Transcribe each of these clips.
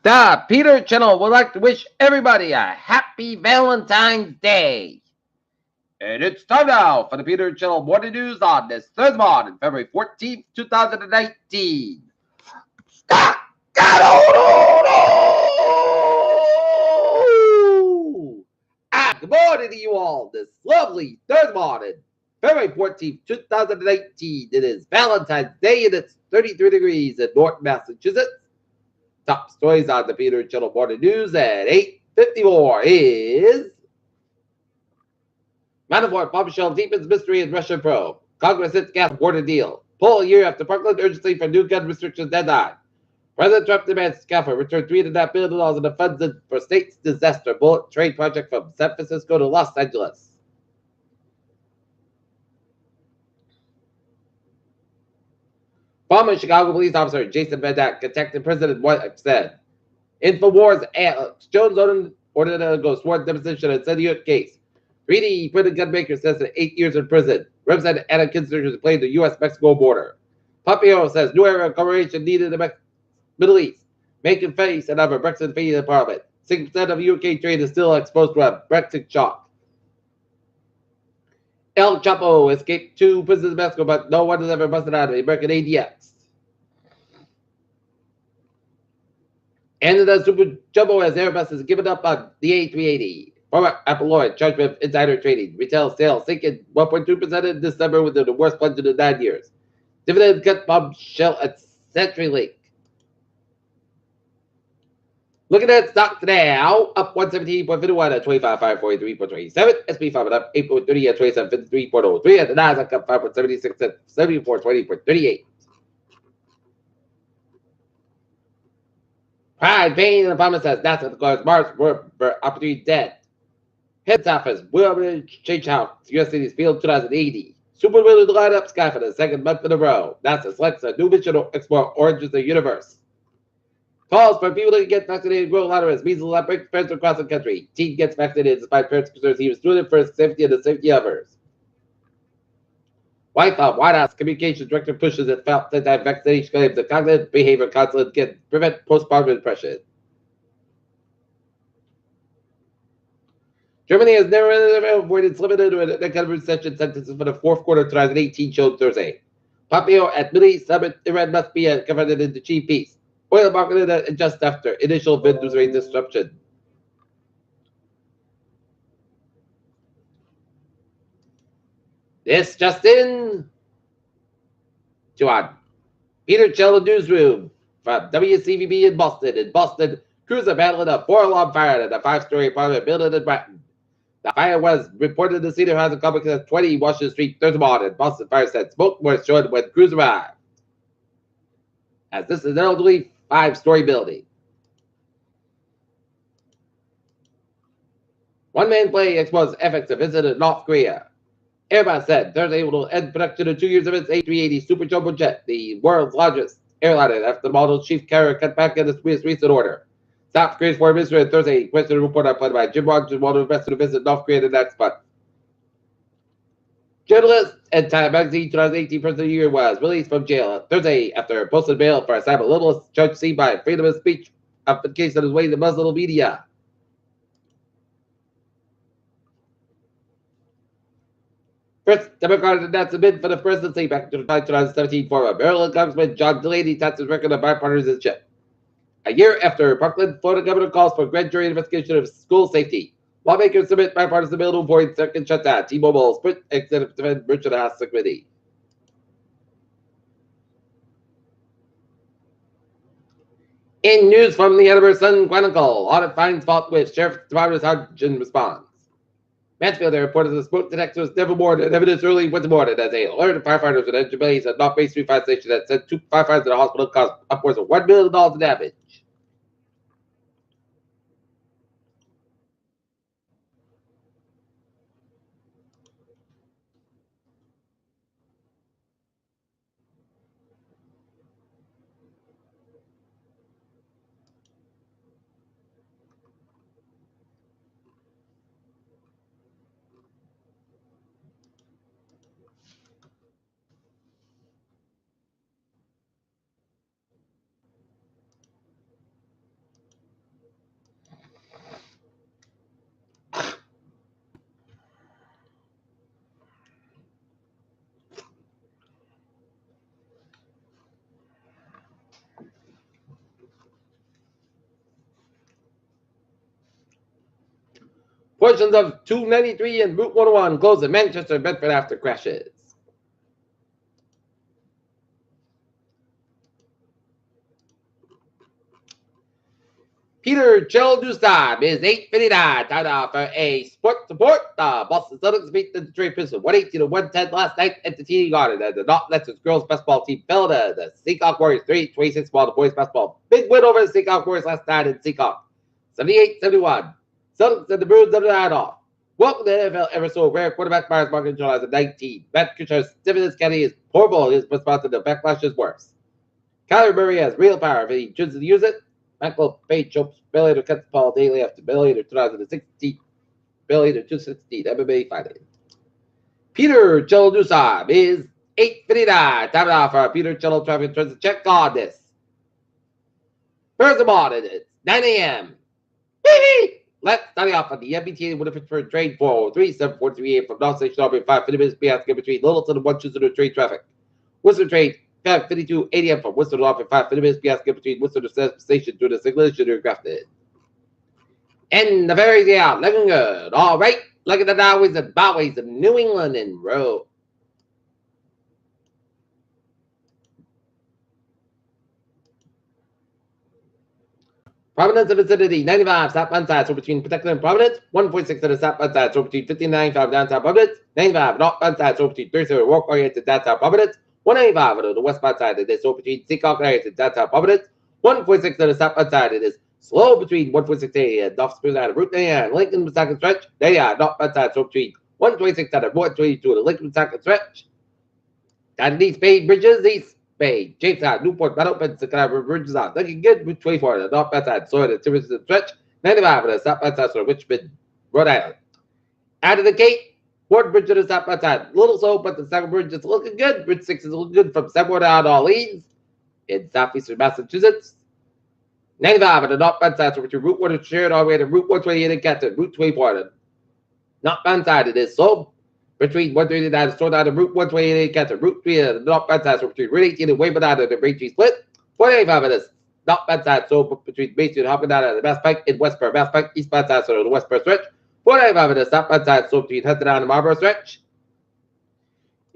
The Peter Channel would like to wish everybody a happy Valentine's Day. And it's time now for the Peter Channel Morning News on this Thursday morning, February 14th, 2019. Good morning to you all this lovely Thursday morning, February 14th, 2019. It is Valentine's Day and it's 33 degrees in Norton, Massachusetts. Top stories on the Peter Channel Morning News at 8:54 is Manafort bombshell deepens mystery in Russian probe. Congress hits gas border deal. Poll a year after Parkland urgency for new gun restrictions deadline. President Trump demands SCAFA return $3.5 billion in the funds for state's disaster bullet train project from San Francisco to Los Angeles. Former Chicago police officer Jason Van Dyke contacted President White said, InfoWars Alex Jones ordered to go sworn deposition in Senate case. 3D printed gunmaker says that 8 years in prison. Representative Anna Kinzer is playing the U.S.-Mexico border. Pompeo says new era of cooperation needed in the Middle East. Making face and other Brexit fee in Parliament. 6% of UK trade is still exposed to a Brexit shock. El Chapo escaped 2 prisons in Mexico, but no one has ever busted out of the American ADX. And the Super Jumbo as Airbus has given up on the A380. Former Apple Lloyd charged with insider trading. Retail sales sinking 1.2% in December with the worst plunge in 9 years. Dividend cut bombshell at CenturyLink. Looking at stocks now, up 117.51 at 25,543.27. SP 5 up 8.30 at 27.53.03. At the Nasdaq up 5.76 at 74.20.38. Pride, Bain, and Obama says NASA declares Mars for opportunity dead. Heads office will change house. U.S. cities field 2080. Super willing to light up sky for the second month in a row. NASA selects a new mission to explore origins of the universe. Calls for people to get vaccinated grow louder as measles outbreak spreads across the country. Teen gets vaccinated despite parents' concerns he was doing it for his safety and the safety of others. White House Communications Director pushes its anti-vaccination claims that cognitive behavior counseling can prevent postpartum depression. Germany has never avoided its limited economic recession sentences for the fourth quarter of 2018 showed Thursday. Pompeo at Middle East Summit, Iran must be confronted to achieve peace. Oil market just after initial Venezuelan rate disruption. This just in. Juan. Peter Channel Newsroom from WCVB in Boston. In Boston, crews are battling a 4-alarm fire at a 5-story apartment building in Brighton. The fire was reported to Cedar Housing Complex at 20 Washington Street Thursday morning. Boston Fire said smoke was shown when crews arrived. As this is an elderly 5-story building. One-man plane exposed effects of visit in North Korea. Airbus said Thursday it will end production in 2 years of its A380 Super Jumbo jet, the world's largest airliner, after the model's chief carrier cut back in its recent order. South Korea's foreign minister on Thursday questioned a report output by Jim Rogers wanted investor to visit North Korea the next month. Journalist and Time Magazine 2018 Person of the Year was released from jail Thursday after posted bail for a cyber littlest charge seen by freedom of speech application on his way to Muslim media. First Democrat announced a bid for the presidency back in 2017 former Maryland Congressman John Delaney touched his record of bipartisanship. A year after Parkland, Florida governor calls for grand jury investigation of school safety. Lawmakers submit bipartisan bill to avoid second shutdown. T-Mobile's Sprint executive defense Richard House committee. In news from the Edinburgh Sun Chronicle, audit finds fault with Sheriff's Department's Hodgson response. Mansfield reported the smoke detector was never more than evidence early Wednesday morning as they alerted firefighters at engine base at North Bay Street Fire Station that sent 2 firefighters to the hospital caused upwards of $1 million in damage. Portions of 293 and Route 101 closed in Manchester, Bedford after crashes. Peter Cheldustab is 8:59. Time now for a sports report. Boston Celtics beat the Detroit Pistons 118 to 110 last night at the TD Garden. The Not Leicesters girls basketball team fell to the Seahawks Warriors 3-26 while the boys basketball big win over the Seahawks Warriors last night in Seahawks 78-71. Celtics and the Bruins of the night off. Welcome to the NFL ever so rare. Quarterback Myers Market Control as a 19. Matt Kuchar's stiffness Kenny is horrible. His response to the backlash is worse. Kyler Murray has real power if he chooses to use it. Michael Page chokes Billy to cut Paul Daly after Billy to 2016. Billy to 216 MMA fighting. Peter Cheldusab is 8:59. Time now for Peter Cello traffic turns to check on this. First of all, it's 9 a.m. Let's start off on the MBTA with for train 403-743 from North Station Aubrey 5 minutes between Littleton and 120 train traffic. Worcester train 5:52 a.m. from Worcester to Aubrey 5 minutes between Worcester Station to the Signature Grafted. And the ferries, yeah, looking good. All right, look at the highways and byways of New England and road. Providence and vicinity, 95 southbound side, so between Pawtucket and Providence, 146 to the southbound side, so between 1595 downtown Providence, 95 northbound side, so between 37 Walk oriented downtown Providence, 195 on the westbound side, it is so between Seacock oriented downtown Providence, 146 to the southbound side, it is slow between 146 and North Spruce out of Route 99, Lincoln Wisconsin stretch, they are northbound side, so between 126 out of 122 the Lincoln Wisconsin stretch, and these Bay bridges, East Bay, Jamestown, Newport, Meadow, Pensacola, bridges are looking good with 24 the northbound side, so the Tiverton stretch, 95 on the southbound side, so Richmond, Rhode Island. Out of the gate, one bridge to the southbound side, little slow, but the second bridge is looking good. Bridge 6 is looking good from Seymour down to Orleans in southeastern Massachusetts. 95 on the northbound side, so between Route 1 and shared all the way to Route 128 in Canton, Route 24 on the northbound side, it is slow between 139 and down to Route 128 in Canton, Route 3 on the northbound side, so between Route 18 and Wayman down to the Braintree split. 185 on the northbound side, so between Mason and Hopping down to the Mass Pike in Westboro, Mass Pike, eastbound side, so the Westboro stretch. 495 on the southbound side, so between Hudson down to Marlboro stretch.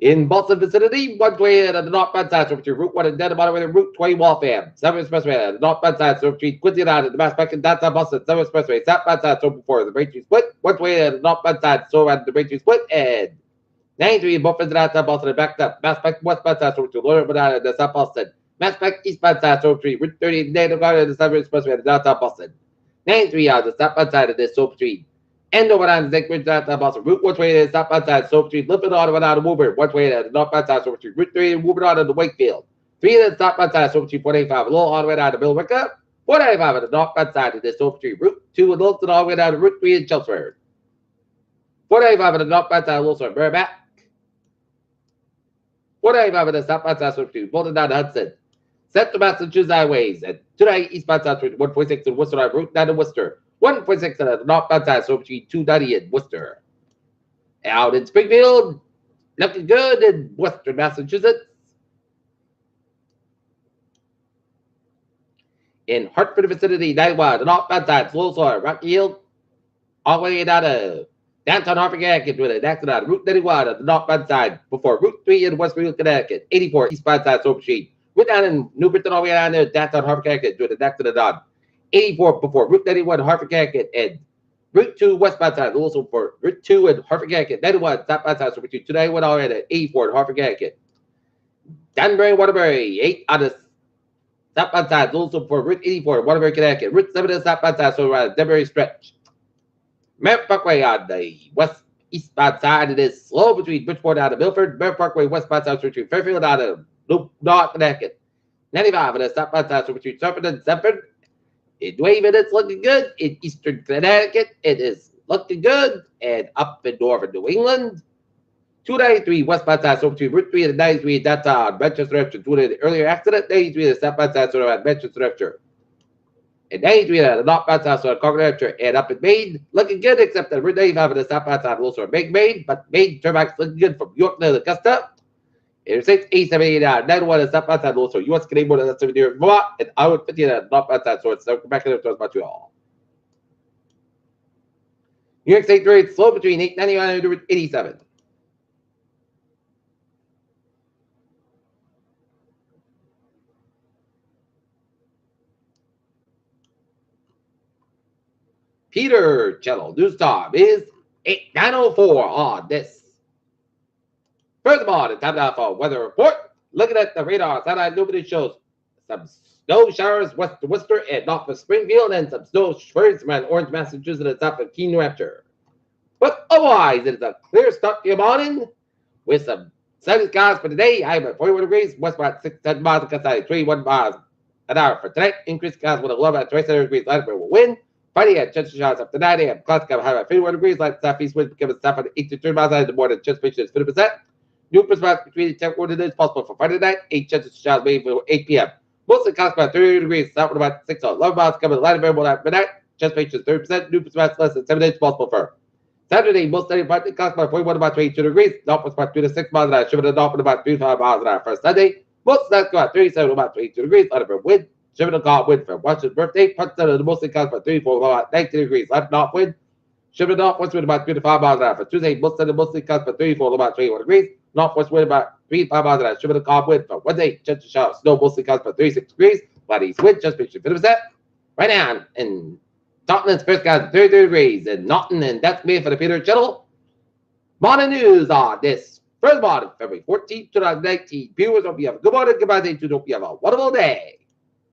In Boston vicinity, 128 on the northbound side, so between Route 1 and Denham, all the way to Route 20 Waltham. 7 Expressway on the northbound side, so between Quincy down to the Mass Pike and downtown Boston. 7 Expressway, southbound side, so before the Braintree split. 128 on the northbound side, so around the Braintree split. And 93 in both ends of downtown Boston and backed up. Mass Pike westbound side, so between Lower down to the South Boston. Mass Pike eastbound side, so between Route 30 and Native Garden and the 7 Expressway to downtown Boston. 93 on the southbound side of this, so between End over on the Bridge downtown Boston. Route 128 southbound side, so between Limpid on and out of Woburn. 128 at the northbound side, so between Route 3 and Woburn on to Wakefield. 3 at the southbound side, so between 485 a little all the way down to Billerica. 495 at the northbound side, it is so between Route 2 and Littleton all the way down to Route 3 in Chelmsford. 495 at the northbound side, Wilson, Burbank. 495 at the southbound side, so between Bolton down to Hudson. Central Massachusetts highways at tonight eastbound side, 146 and Worcester on Route 9 to Worcester. 146 at the northbound side, so between 290 and Worcester. Out in Springfield, looking good in Western Massachusetts. In Hartford vicinity, 91, the northbound side, slow sore, Rocky Hill, all the way down to downtown Hartford, Connecticut, with an accident on Route 91 at the northbound side, before Route 3 in Westfield, Connecticut. 84 eastbound side, so between Route 9 in New Britain, all the way down there, downtown Hartford, Connecticut, with an accident on 84 before Route 91 Hartford, Connecticut, and Route 2 westbound side, also for Route 2 in Hartford, Connecticut. 91 southbound side, so between 291 all the way to 84 in Hartford, Connecticut. Danbury, Waterbury, 8 on the southbound side, also for Route 84 in Waterbury, Connecticut. Route 7 on the southbound side, so around Danbury stretch. Merritt Parkway on the west eastbound side, it is slow between Bridgeport down to Milford. Merritt Parkway westbound side, so between Fairfield down to North Connecticut. 95 on the southbound side, so between Suffolk and Sefton. In Wayman, it's looking good. In eastern Connecticut, it is looking good. And up in northern New England, 293 westbound side, so between Route 3 and 93 in downtown Manchester, due to the earlier accident. 93 the southbound side, so around Manchester. And 93 the northbound side, so Concord, and up in Maine, looking good, except that Route 95 on the southbound side, also in Maine, but Maine turnback's looking good from York to Augusta. Interstate 879, 91 is southbound side, also US Canadian border, that's 70 in Vermont, and I would 50 at northbound side, so it's back in towards Montreal. New York State rates slow between 891 and 87. Peter Channel news time is 9:04 on this. Furthermore, the time now for weather report. Looking at the radar, satellite illuminated shows some snow showers west of Worcester and north of Springfield, and some snow showers around Orange, Massachusetts, and south of Keene, New Hampshire. But otherwise, it is a clear start to your morning with some sunny skies for today. I am at 41 degrees, west about 6 miles, and south 21 miles an hour for tonight. Increased skies with a low about 27 degrees, light will wind. Friday at chance of showers up to 9 a.m. Clouds come high about 51 degrees, light southeast wind becoming south at 8 to 30 miles an hour in the morning. Chance is 50%. New perspective between the temp ordinance possible for Friday night. 8 chances of showers maybe for 8 p.m. Mostly clouds about 30 degrees, south about 6 or 11 miles coming light variable at midnight. Chance is 30%. New perspective less than 7 days possible for Saturday. Most sunny partly clouds about 41 about 22 degrees. North was about 3 to 6 miles an hour. Shiver to north about 3 to 5 miles an hour for Sunday. Most clouds go about 37 about 22 degrees. Light for wind. Shiver to calm wind for Washington's birthday. Punch Sunday the mostly clouds about 34 about 19 degrees. Light north wind. Shiver to northwest wind about 3 to 5 miles an hour for Tuesday. Most sunny mostly clouds about 34 about 21 degrees. Northwest wind about 3 to 5 miles an hour. Shiver to calm wind for Wednesday. Chance of showers. Snow mostly clouds about 36 degrees. Light east wind just reaching 50%. Right now in Tottenham's first guys 33 degrees in Naughton, and that's me for the Peter Channel. Morning news on this Thursday morning, February 14th, 2019. Viewers, hope you have a good morning, goodbye, day, hope you have a wonderful day.